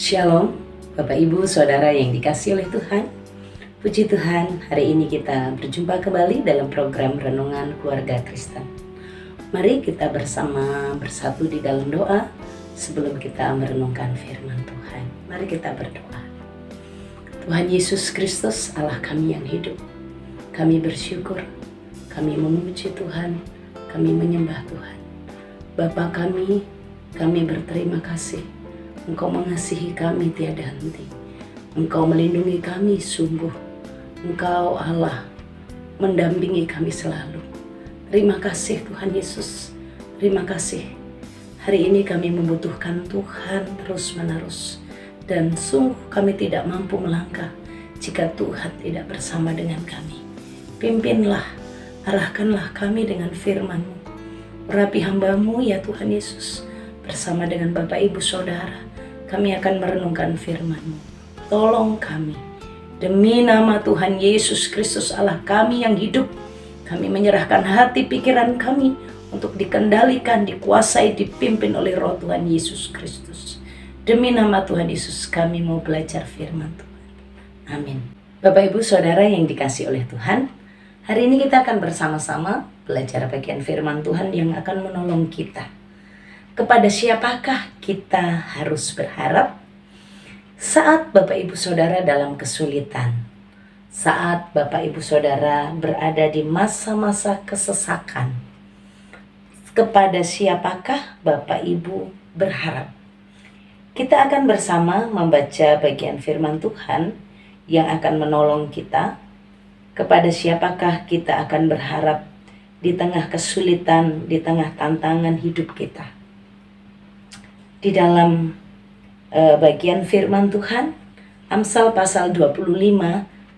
Shalom, Bapak Ibu Saudara yang dikasihi oleh Tuhan. Puji Tuhan, hari ini kita berjumpa kembali dalam program Renungan Keluarga Kristen. Mari kita bersatu di dalam doa sebelum kita merenungkan firman Tuhan. Mari kita berdoa. Tuhan Yesus Kristus, Allah kami yang hidup, kami bersyukur, kami memuji Tuhan, kami menyembah Tuhan. Bapa kami berterima kasih. Engkau mengasihi kami tiada henti. Engkau melindungi kami sungguh. Engkau Allah mendampingi kami selalu. Terima kasih Tuhan Yesus. Terima kasih. Hari ini kami membutuhkan Tuhan terus menerus. Dan sungguh kami tidak mampu melangkah jika Tuhan tidak bersama dengan kami. Pimpinlah, arahkanlah kami dengan firman-Mu. Urapi hamba-Mu ya Tuhan Yesus. Bersama dengan Bapak Ibu Saudara, kami akan merenungkan firman-Mu. Tolong kami. Demi nama Tuhan Yesus Kristus Allah kami yang hidup, kami menyerahkan hati pikiran kami untuk dikendalikan, dikuasai, dipimpin oleh Roh Tuhan Yesus Kristus. Demi nama Tuhan Yesus kami mau belajar firman Tuhan. Amin. Bapak Ibu Saudara yang dikasihi oleh Tuhan, hari ini kita akan bersama-sama belajar bagian firman Tuhan yang akan menolong kita. Kepada siapakah kita harus berharap saat Bapak Ibu Saudara dalam kesulitan, saat Bapak Ibu Saudara berada di masa-masa kesesakan? Kepada siapakah Bapak Ibu berharap? Kita akan bersama membaca bagian firman Tuhan yang akan menolong kita. Kepada siapakah kita akan berharap di tengah kesulitan, di tengah tantangan hidup kita? Di dalam bagian firman Tuhan, Amsal pasal 25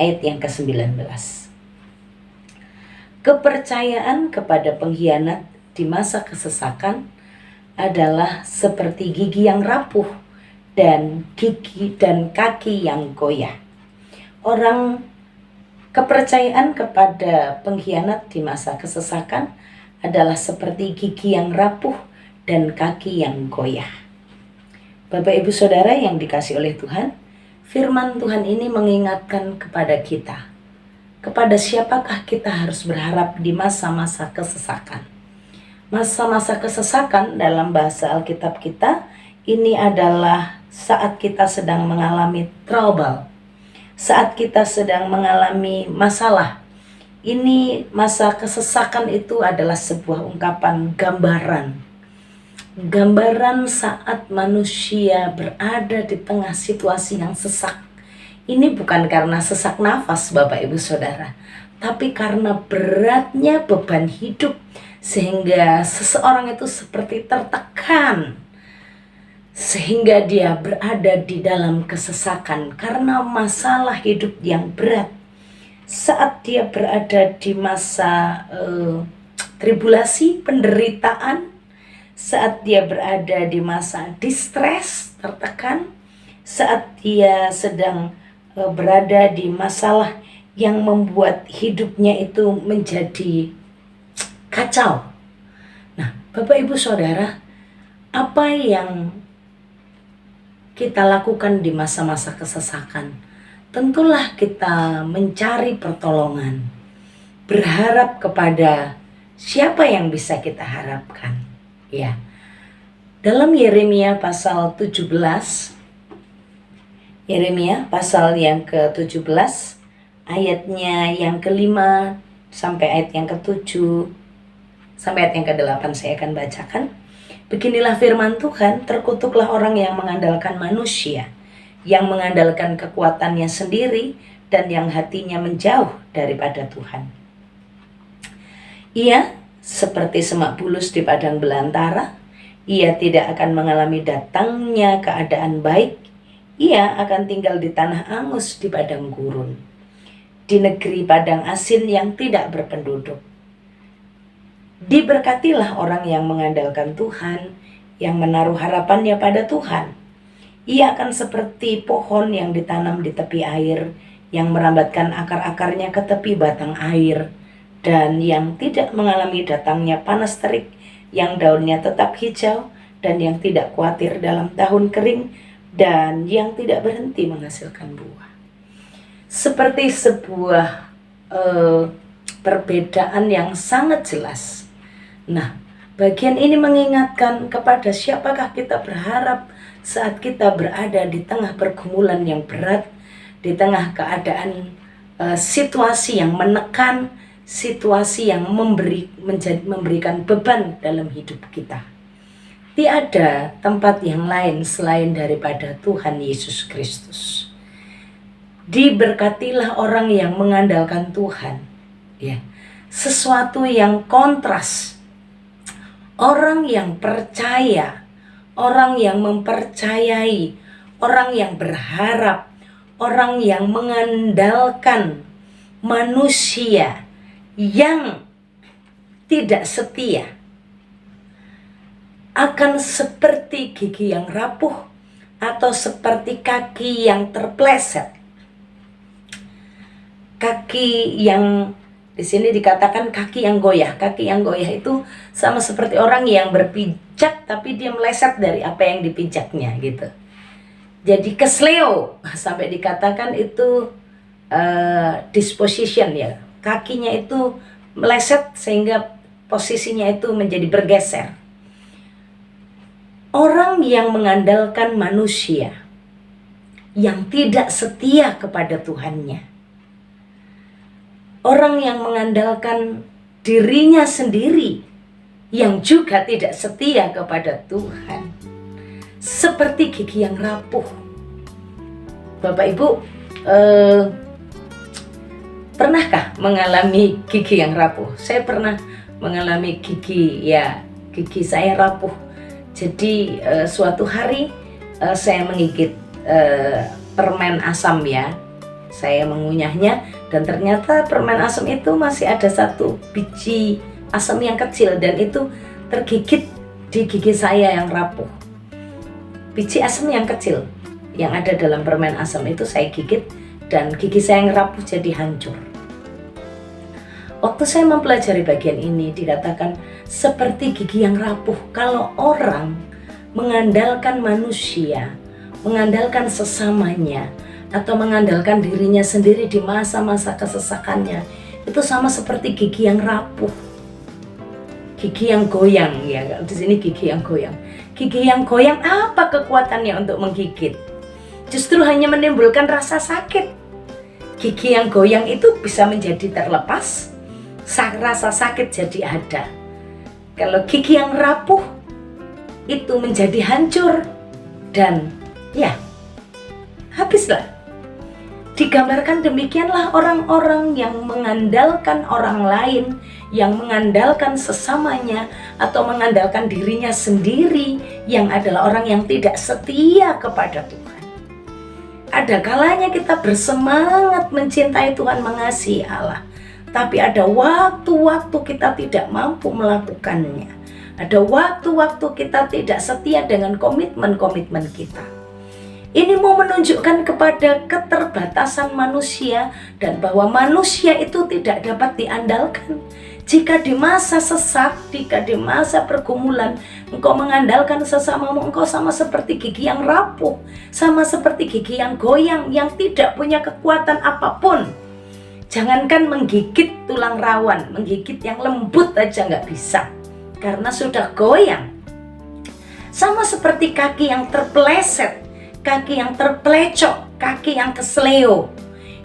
ayat yang ke-19. Kepercayaan kepada pengkhianat di masa kesesakan adalah seperti gigi yang rapuh dan kaki yang goyah. Kepercayaan kepada pengkhianat di masa kesesakan adalah seperti gigi yang rapuh dan kaki yang goyah. Bapak Ibu Saudara yang dikasihi oleh Tuhan, firman Tuhan ini mengingatkan kepada kita. Kepada siapakah kita harus berharap di masa-masa kesesakan? Masa-masa kesesakan dalam bahasa Alkitab kita, ini adalah saat kita sedang mengalami trouble. Saat kita sedang mengalami masalah. Ini masa kesesakan itu adalah sebuah ungkapan gambaran saat manusia berada di tengah situasi yang sesak. Ini bukan karena sesak nafas Bapak Ibu Saudara, tapi karena beratnya beban hidup sehingga seseorang itu seperti tertekan, sehingga dia berada di dalam kesesakan karena masalah hidup yang berat. Saat dia berada di masa tribulasi, penderitaan, saat dia berada di masa distres, tertekan, saat dia sedang berada di masalah yang membuat hidupnya itu menjadi kacau. Nah, Bapak Ibu Saudara, apa yang kita lakukan di masa-masa kesesakan? Tentulah kita mencari pertolongan, berharap kepada siapa yang bisa kita harapkan. Ya, dalam Yeremia pasal 17, Yeremia pasal yang ke-17, ayatnya yang ke-5 sampai ayat yang ke-7, sampai ayat yang ke-8 saya akan bacakan. Beginilah firman Tuhan, terkutuklah orang yang mengandalkan manusia, yang mengandalkan kekuatannya sendiri, dan yang hatinya menjauh daripada Tuhan. Ia seperti semak bulus di padang belantara, ia tidak akan mengalami datangnya keadaan baik, ia akan tinggal di tanah angus di padang gurun, di negeri padang asin yang tidak berpenduduk. Diberkatilah orang yang mengandalkan Tuhan, yang menaruh harapannya pada Tuhan. Ia akan seperti pohon yang ditanam di tepi air, yang merambatkan akar-akarnya ke tepi batang air, dan yang tidak mengalami datangnya panas terik, yang daunnya tetap hijau, dan yang tidak khawatir dalam tahun kering, dan yang tidak berhenti menghasilkan buah. Seperti sebuah perbedaan yang sangat jelas. Nah, bagian ini mengingatkan kepada siapakah kita berharap saat kita berada di tengah pergumulan yang berat, di tengah keadaan situasi yang menekan, situasi yang memberikan beban dalam hidup kita. Tiada tempat yang lain selain daripada Tuhan Yesus Kristus. Diberkatilah orang yang mengandalkan Tuhan, ya. Sesuatu yang kontras. Orang yang percaya, orang yang mempercayai, orang yang berharap, orang yang mengandalkan manusia yang tidak setia akan seperti gigi yang rapuh atau seperti kaki yang terpleset. Kaki yang di sini dikatakan kaki yang goyah. Kaki yang goyah itu sama seperti orang yang berpijak tapi dia meleset dari apa yang dipijaknya gitu. Jadi kesleo sampai dikatakan itu disposition ya. Kakinya itu meleset sehingga posisinya itu menjadi bergeser. Orang yang mengandalkan manusia yang tidak setia kepada Tuhannya, orang yang mengandalkan dirinya sendiri yang juga tidak setia kepada Tuhan, seperti gigi yang rapuh. Bapak Ibu, pernahkah mengalami gigi yang rapuh? Saya pernah mengalami gigi saya rapuh. Jadi suatu hari saya menggigit permen asam ya. Saya mengunyahnya dan ternyata permen asam itu masih ada satu biji asam yang kecil dan itu tergigit di gigi saya yang rapuh. Biji asam yang kecil yang ada dalam permen asam itu saya gigit dan gigi saya yang rapuh jadi hancur. Waktu saya mempelajari bagian ini dikatakan seperti gigi yang rapuh. Kalau orang mengandalkan manusia, mengandalkan sesamanya, atau mengandalkan dirinya sendiri di masa-masa kesesakannya, itu sama seperti gigi yang rapuh, gigi yang goyang ya. Di sini gigi yang goyang. Gigi yang goyang apa kekuatannya untuk menggigit? Justru hanya menimbulkan rasa sakit. Gigi yang goyang itu bisa menjadi terlepas, rasa sakit jadi ada. Kalau gigi yang rapuh itu menjadi hancur dan ya habislah. Digambarkan demikianlah orang-orang yang mengandalkan orang lain, yang mengandalkan sesamanya atau mengandalkan dirinya sendiri, yang adalah orang yang tidak setia kepada Tuhan. Ada kalanya kita bersemangat mencintai Tuhan, mengasihi Allah, tapi ada waktu-waktu kita tidak mampu melakukannya. Ada waktu-waktu kita tidak setia dengan komitmen-komitmen kita. Ini mau menunjukkan kepada keterbatasan manusia dan bahwa manusia itu tidak dapat diandalkan. Jika di masa sesak, jika di masa pergumulan, engkau mengandalkan sesamamu, engkau sama seperti gigi yang rapuh, sama seperti gigi yang goyang, yang tidak punya kekuatan apapun. Jangankan menggigit tulang rawan, menggigit yang lembut aja nggak bisa, karena sudah goyang. Sama seperti kaki yang terpeleset, kaki yang terpelecok, kaki yang kesleo,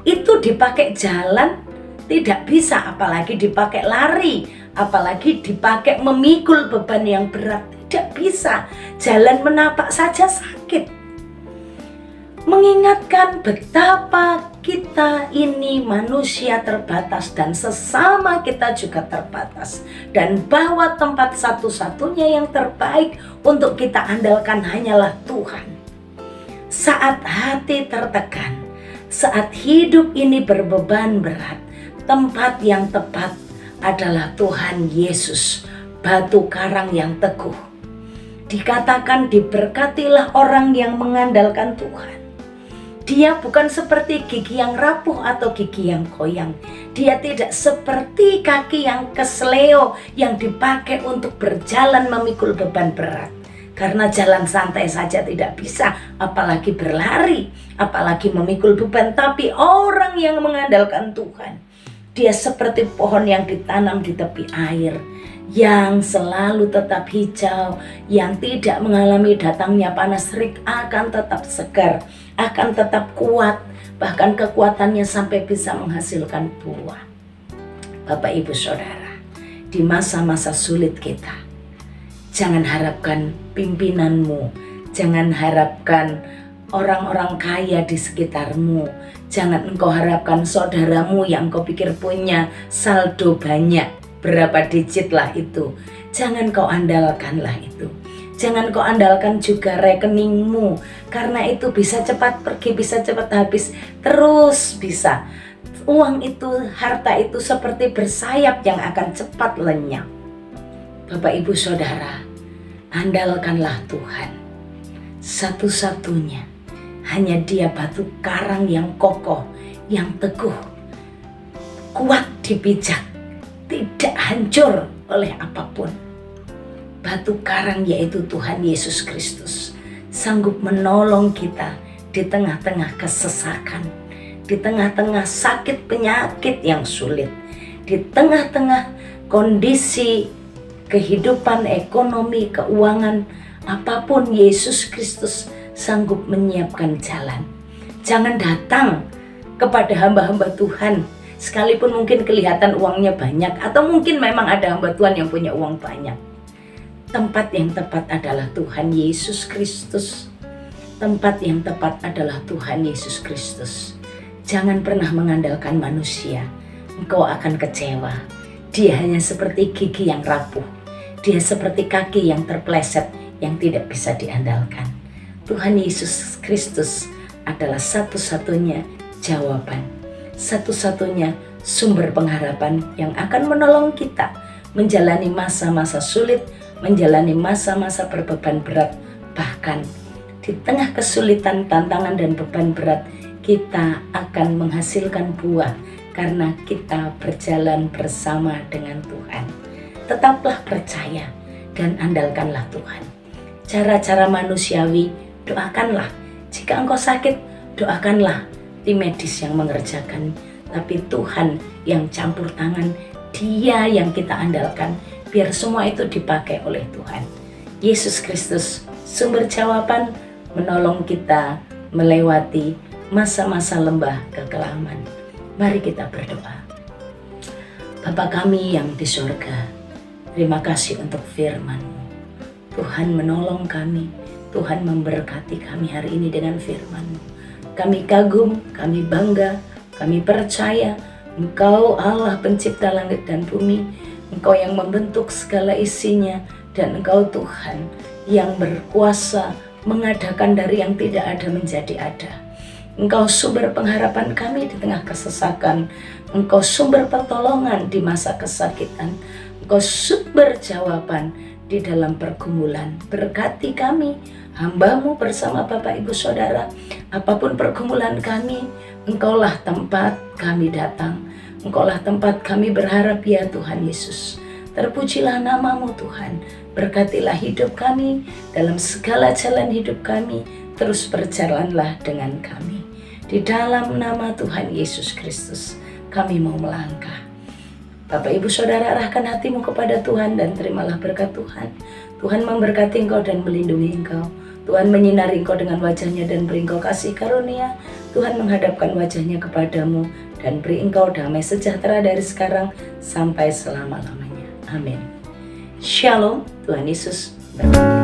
itu dipakai jalan tidak bisa, apalagi dipakai lari, apalagi dipakai memikul beban yang berat, tidak bisa. Jalan menapak saja sakit. Mengingatkan betapa kita ini manusia terbatas dan sesama kita juga terbatas, dan bahwa tempat satu-satunya yang terbaik untuk kita andalkan hanyalah Tuhan. Saat hati tertekan, saat hidup ini berbeban berat, tempat yang tepat adalah Tuhan Yesus, batu karang yang teguh. Dikatakan diberkatilah orang yang mengandalkan Tuhan. Dia bukan seperti gigi yang rapuh atau gigi yang goyang. Dia tidak seperti kaki yang kesleo yang dipakai untuk berjalan memikul beban berat. Karena jalan santai saja tidak bisa, apalagi berlari, apalagi memikul beban. Tapi orang yang mengandalkan Tuhan, dia seperti pohon yang ditanam di tepi air, yang selalu tetap hijau, yang tidak mengalami datangnya panas terik, akan tetap segar, akan tetap kuat, bahkan kekuatannya sampai bisa menghasilkan buah. Bapak Ibu Saudara, di masa-masa sulit kita, jangan harapkan pimpinanmu, jangan harapkan orang-orang kaya di sekitarmu, jangan engkau harapkan saudaramu yang engkau pikir punya saldo banyak, berapa digit lah itu. Jangan kau andalkanlah itu. Jangan kau andalkan juga rekeningmu, karena itu bisa cepat pergi, bisa cepat habis, terus bisa. Uang itu, harta itu seperti bersayap yang akan cepat lenyap. Bapak Ibu Saudara, andalkanlah Tuhan. Satu-satunya, hanya Dia batu karang yang kokoh, yang teguh, kuat dipijak, tidak hancur oleh apapun. Batu karang yaitu Tuhan Yesus Kristus sanggup menolong kita di tengah-tengah kesesakan, di tengah-tengah sakit penyakit yang sulit, di tengah-tengah kondisi kehidupan ekonomi, keuangan, apapun. Yesus Kristus sanggup menyiapkan jalan. Jangan datang kepada hamba-hamba Tuhan sekalipun mungkin kelihatan uangnya banyak, atau mungkin memang ada hamba Tuhan yang punya uang banyak. Tempat yang tepat adalah Tuhan Yesus Kristus. Tempat yang tepat adalah Tuhan Yesus Kristus. Jangan pernah mengandalkan manusia, engkau akan kecewa. Dia hanya seperti gigi yang rapuh, dia seperti kaki yang terpleset yang tidak bisa diandalkan. Tuhan Yesus Kristus adalah satu-satunya jawaban, satu-satunya sumber pengharapan yang akan menolong kita menjalani masa-masa sulit, menjalani masa-masa berbeban berat. Bahkan di tengah kesulitan, tantangan, dan beban berat, kita akan menghasilkan buah karena kita berjalan bersama dengan Tuhan. Tetaplah percaya dan andalkanlah Tuhan. Cara-cara manusiawi, doakanlah. Jika engkau sakit, doakanlah tim medis yang mengerjakan, tapi Tuhan yang campur tangan, Dia yang kita andalkan, biar semua itu dipakai oleh Tuhan. Yesus Kristus, sumber jawaban, menolong kita melewati masa-masa lembah kekelaman. Mari kita berdoa. Bapa kami yang di surga, terima kasih untuk firman-Mu. Tuhan menolong kami, Tuhan memberkati kami hari ini dengan firman-Mu. Kami kagum, kami bangga, kami percaya Engkau Allah pencipta langit dan bumi, Engkau yang membentuk segala isinya, dan Engkau Tuhan yang berkuasa mengadakan dari yang tidak ada menjadi ada. Engkau sumber pengharapan kami di tengah kesesakan, Engkau sumber pertolongan di masa kesakitan, Engkau sumber jawaban di dalam pergumulan. Berkati kami, hamba-Mu bersama Bapak Ibu Saudara, apapun pergumulan kami, Engkaulah tempat kami datang, Engkaulah tempat kami berharap ya Tuhan Yesus. Terpujilah nama-Mu Tuhan, berkatilah hidup kami, dalam segala jalan hidup kami, terus berjalanlah dengan kami. Di dalam nama Tuhan Yesus Kristus, kami mau melangkah. Bapak Ibu Saudara, arahkan hatimu kepada Tuhan dan terimalah berkat Tuhan. Tuhan memberkati engkau dan melindungi engkau. Tuhan menyinari engkau dengan wajahnya dan beri engkau kasih karunia. Tuhan menghadapkan wajahnya kepadamu dan beri engkau damai sejahtera dari sekarang sampai selama-lamanya. Amin. Shalom, Tuhan Yesus berkati.